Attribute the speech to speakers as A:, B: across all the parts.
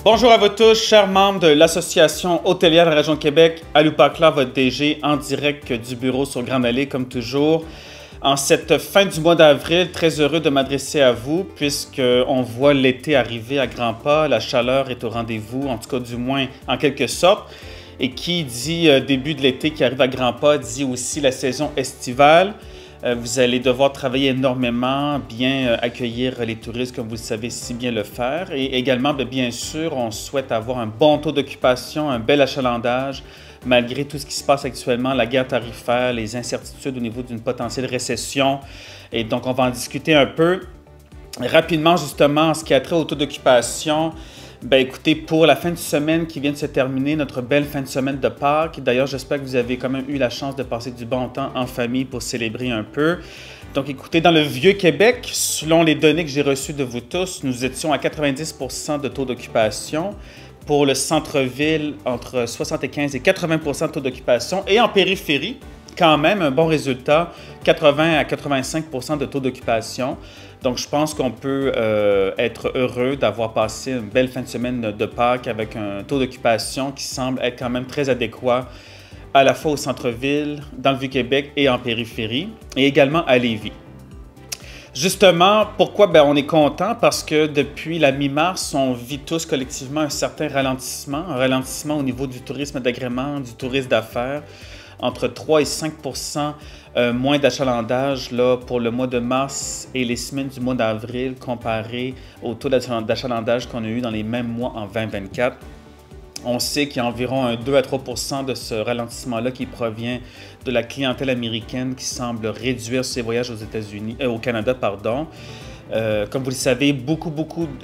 A: Bonjour à vous tous, chers membres de l'Association hôtelière de la région de Québec. Alou Pacla, votre DG, en direct du bureau sur Grande Allée, comme toujours. En cette fin du mois d'avril, très heureux de m'adresser à vous, puisqu'on voit l'été arriver à grands pas. La chaleur est au rendez-vous, en tout cas du moins en quelque sorte. Et qui dit début de l'été qui arrive à grands pas, dit aussi la saison estivale. Vous allez devoir travailler énormément, bien accueillir les touristes comme vous le savez si bien le faire. Et également, bien sûr, on souhaite avoir un bon taux d'occupation, un bel achalandage, malgré tout ce qui se passe actuellement, la guerre tarifaire, les incertitudes au niveau d'une potentielle récession. Et donc, on va en discuter un peu. Rapidement, justement, en ce qui a trait au taux d'occupation, écoutez, pour la fin de semaine qui vient de se terminer, notre belle fin de semaine de Pâques. D'ailleurs, j'espère que vous avez quand même eu la chance de passer du bon temps en famille pour célébrer un peu. Donc, écoutez, dans le Vieux-Québec, selon les données que j'ai reçues de vous tous, nous étions à 90 % de taux d'occupation. Pour le centre-ville, entre 75 et 80 % de taux d'occupation. Et en périphérie, quand même, un bon résultat, 80 à 85 % de taux d'occupation. Donc, je pense qu'on peut être heureux d'avoir passé une belle fin de semaine de Pâques avec un taux d'occupation qui semble être quand même très adéquat à la fois au centre-ville, dans le Vieux-Québec et en périphérie, et également à Lévis. Justement, pourquoi on est content? Parce que depuis la mi-mars, on vit tous collectivement un certain ralentissement, au niveau du tourisme d'agrément, du tourisme d'affaires, entre 3 et 5 % moins d'achalandage pour le mois de mars et les semaines du mois d'avril comparé au taux d'achalandage qu'on a eu dans les mêmes mois en 2024. On sait qu'il y a environ un 2 à 3 % de ce ralentissement-là qui provient de la clientèle américaine qui semble réduire ses voyages au Canada. Comme vous le savez,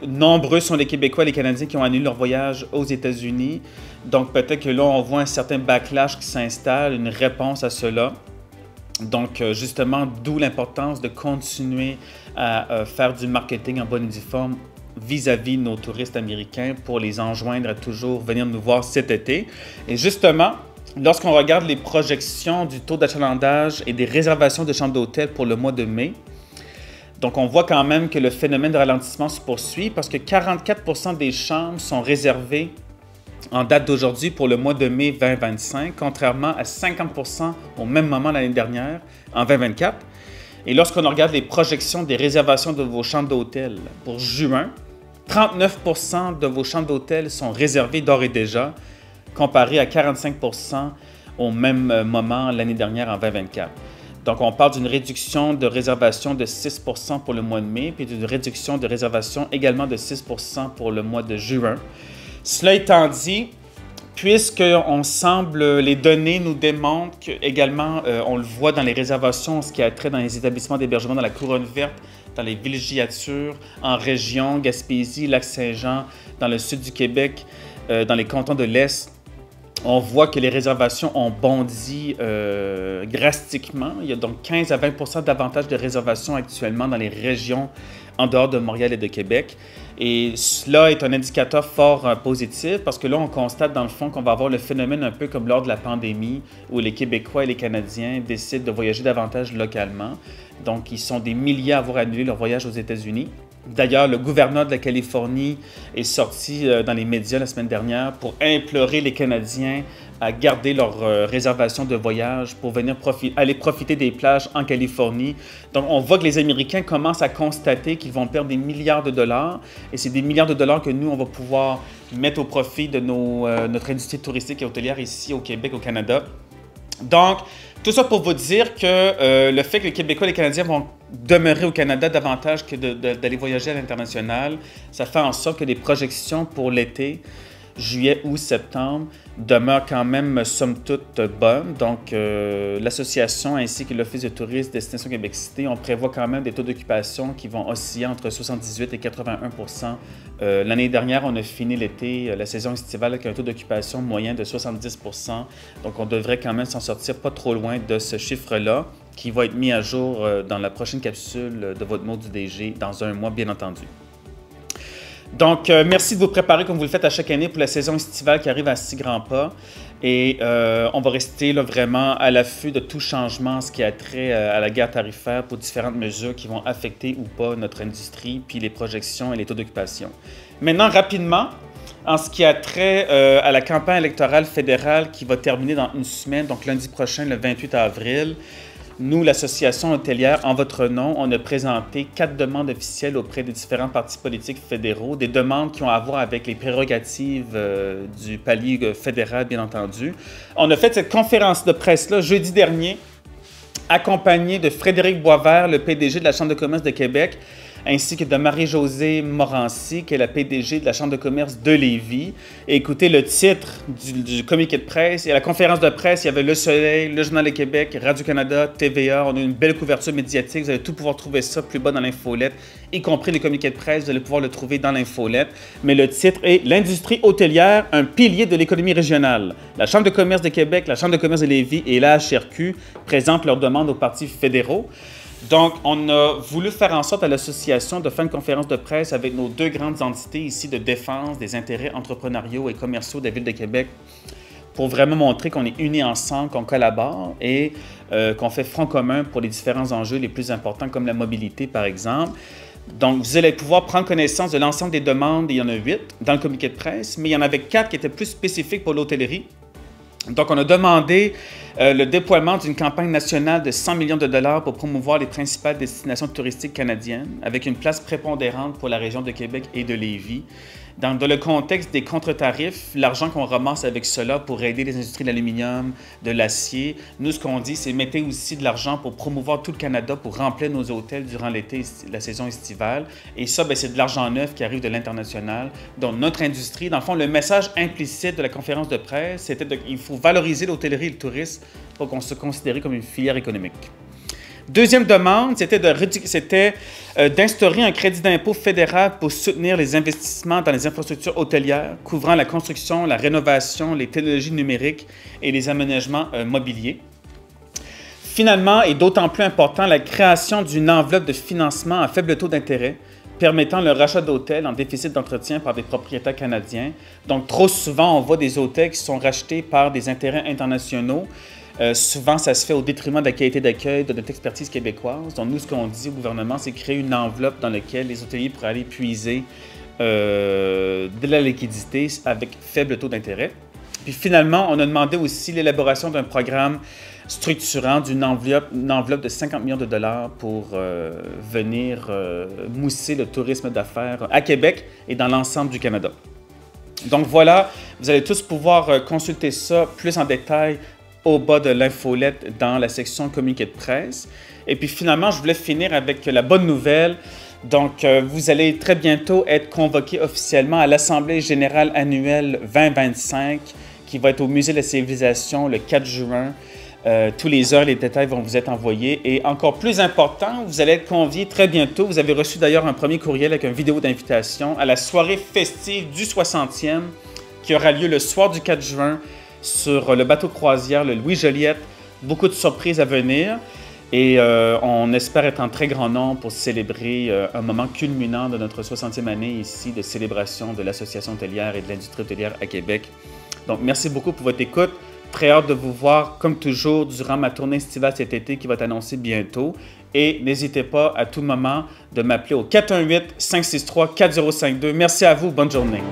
A: nombreux sont les Québécois et les Canadiens qui ont annulé leur voyage aux États-Unis. Donc, peut-être que là, on voit un certain backlash qui s'installe, une réponse à cela. Donc, justement, d'où l'importance de continuer à faire du marketing en bonne et due forme vis-à-vis de nos touristes américains pour les enjoindre à toujours venir nous voir cet été. Et justement, lorsqu'on regarde les projections du taux d'achalandage et des réservations de chambres d'hôtel pour le mois de mai, donc on voit quand même que le phénomène de ralentissement se poursuit parce que 44 % des chambres sont réservées en date d'aujourd'hui pour le mois de mai 2025, contrairement à 50 % au même moment l'année dernière, en 2024. Et lorsqu'on regarde les projections des réservations de vos chambres d'hôtel pour juin, 39 % de vos chambres d'hôtel sont réservées d'ores et déjà, comparé à 45 % au même moment l'année dernière en 2024. Donc, on parle d'une réduction de réservation de 6 % pour le mois de mai, puis d'une réduction de réservation également de 6 % pour le mois de juin. Cela étant dit, les données nous démontrent qu'également, on le voit dans les réservations, ce qui a trait dans les établissements d'hébergement dans la Couronne verte, dans les villégiatures, en région, Gaspésie, Lac-Saint-Jean, dans le sud du Québec, dans les cantons de l'Est, on voit que les réservations ont bondi drastiquement. Il y a donc 15 à 20 % davantage de réservations actuellement dans les régions en dehors de Montréal et de Québec. Et cela est un indicateur fort positif parce que là, on constate dans le fond qu'on va avoir le phénomène un peu comme lors de la pandémie où les Québécois et les Canadiens décident de voyager davantage localement. Donc, ils sont des milliers à avoir annulé leur voyage aux États-Unis. D'ailleurs, le gouverneur de la Californie est sorti dans les médias la semaine dernière pour implorer les Canadiens à garder leur réservation de voyage pour venir aller profiter des plages en Californie. Donc, on voit que les Américains commencent à constater qu'ils vont perdre des milliards de dollars et c'est des milliards de dollars que nous, on va pouvoir mettre au profit de notre industrie touristique et hôtelière ici au Québec, au Canada. Donc, tout ça pour vous dire que le fait que les Québécois et les Canadiens vont demeurer au Canada davantage que d'aller voyager à l'international, ça fait en sorte que les projections pour l'été, juillet, août, septembre, demeurent quand même somme toute bonnes. Donc, l'association ainsi que l'Office de tourisme Destination Québec Cité, on prévoit quand même des taux d'occupation qui vont osciller entre 78 et 81 %. L'année dernière, on a fini l'été, la saison estivale, avec un taux d'occupation moyen de 70 %. Donc, on devrait quand même s'en sortir pas trop loin de ce chiffre-là, qui va être mis à jour dans la prochaine capsule de votre mot du DG dans un mois, bien entendu. Donc, merci de vous préparer comme vous le faites à chaque année pour la saison estivale qui arrive à si grands pas. Et on va rester là, vraiment à l'affût de tout changement, ce qui a trait à la guerre tarifaire pour différentes mesures qui vont affecter ou pas notre industrie, puis les projections et les taux d'occupation. Maintenant, rapidement, En ce qui a trait à la campagne électorale fédérale qui va terminer dans une semaine, donc lundi prochain, le 28 avril, nous, l'Association hôtelière, en votre nom, on a présenté 4 demandes officielles auprès des différents partis politiques fédéraux, des demandes qui ont à voir avec les prérogatives du palier fédéral, bien entendu. On a fait cette conférence de presse-là jeudi dernier, accompagné de Frédéric Boisvert, le PDG de la Chambre de commerce de Québec, ainsi que de Marie-Josée Morancy, qui est la PDG de la Chambre de commerce de Lévis. Et écoutez, le titre du communiqué de presse et à la conférence de presse, il y avait Le Soleil, Le Journal de Québec, Radio-Canada, TVA. On a une belle couverture médiatique. Vous allez tout pouvoir trouver ça plus bas dans l'infolette, y compris les communiqués de presse. Vous allez pouvoir le trouver dans l'infolette. Mais le titre est « L'industrie hôtelière, un pilier de l'économie régionale ». La Chambre de commerce de Québec, la Chambre de commerce de Lévis et la HRQ présentent leurs demandes aux partis fédéraux. Donc, on a voulu faire en sorte à l'association de faire une conférence de presse avec nos 2 grandes entités ici de défense des intérêts entrepreneuriaux et commerciaux de la Ville de Québec pour vraiment montrer qu'on est unis ensemble, qu'on collabore et qu'on fait front commun pour les différents enjeux les plus importants comme la mobilité, par exemple. Donc, vous allez pouvoir prendre connaissance de l'ensemble des demandes, il y en a 8 dans le communiqué de presse, mais il y en avait 4 qui étaient plus spécifiques pour l'hôtellerie. Donc, on a demandé le déploiement d'une campagne nationale de 100 millions de dollars pour promouvoir les principales destinations touristiques canadiennes, avec une place prépondérante pour la région de Québec et de Lévis. Dans le contexte des contre-tarifs, l'argent qu'on ramasse avec cela pour aider les industries de l'aluminium, de l'acier, nous, ce qu'on dit, c'est mettez aussi de l'argent pour promouvoir tout le Canada, pour remplir nos hôtels durant l'été, la saison estivale. Et ça, c'est de l'argent neuf qui arrive de l'international. Donc, notre industrie, dans le fond, le message implicite de la conférence de presse, c'était qu'il faut valoriser l'hôtellerie et le tourisme pour qu'on se considère comme une filière économique. Deuxième demande, c'était d'instaurer un crédit d'impôt fédéral pour soutenir les investissements dans les infrastructures hôtelières, couvrant la construction, la rénovation, les technologies numériques et les aménagements mobiliers. Finalement, et d'autant plus important, la création d'une enveloppe de financement à faible taux d'intérêt, permettant le rachat d'hôtels en déficit d'entretien par des propriétaires canadiens. Donc, trop souvent, on voit des hôtels qui sont rachetés par des intérêts internationaux. Souvent, ça se fait au détriment de la qualité d'accueil, de notre expertise québécoise. Donc, nous, ce qu'on dit au gouvernement, c'est créer une enveloppe dans laquelle les hôteliers pourraient aller puiser de la liquidité avec faible taux d'intérêt. Puis finalement, on a demandé aussi l'élaboration d'un programme structurant d'une enveloppe de 50 millions de dollars pour venir mousser le tourisme d'affaires à Québec et dans l'ensemble du Canada. Donc voilà, vous allez tous pouvoir consulter ça plus en détail au bas de l'infolette dans la section communiqué de presse. Et puis finalement, je voulais finir avec la bonne nouvelle. Donc, vous allez très bientôt être convoqué officiellement à l'Assemblée générale annuelle 2025 qui va être au Musée de la Civilisation le 4 juin. Tous les heures, les détails vont vous être envoyés. Et encore plus important, vous allez être convié très bientôt. Vous avez reçu d'ailleurs un premier courriel avec une vidéo d'invitation à la soirée festive du 60e qui aura lieu le soir du 4 juin sur le bateau croisière, le Louis Joliette. Beaucoup de surprises à venir et on espère être en très grand nombre pour célébrer un moment culminant de notre 60e année ici de célébration de l'Association hôtelière et de l'industrie hôtelière à Québec. Donc, merci beaucoup pour votre écoute. Très hâte de vous voir, comme toujours, durant ma tournée estivale cet été qui va être annoncée bientôt. Et n'hésitez pas à tout moment de m'appeler au 418-563-4052. Merci à vous. Bonne journée.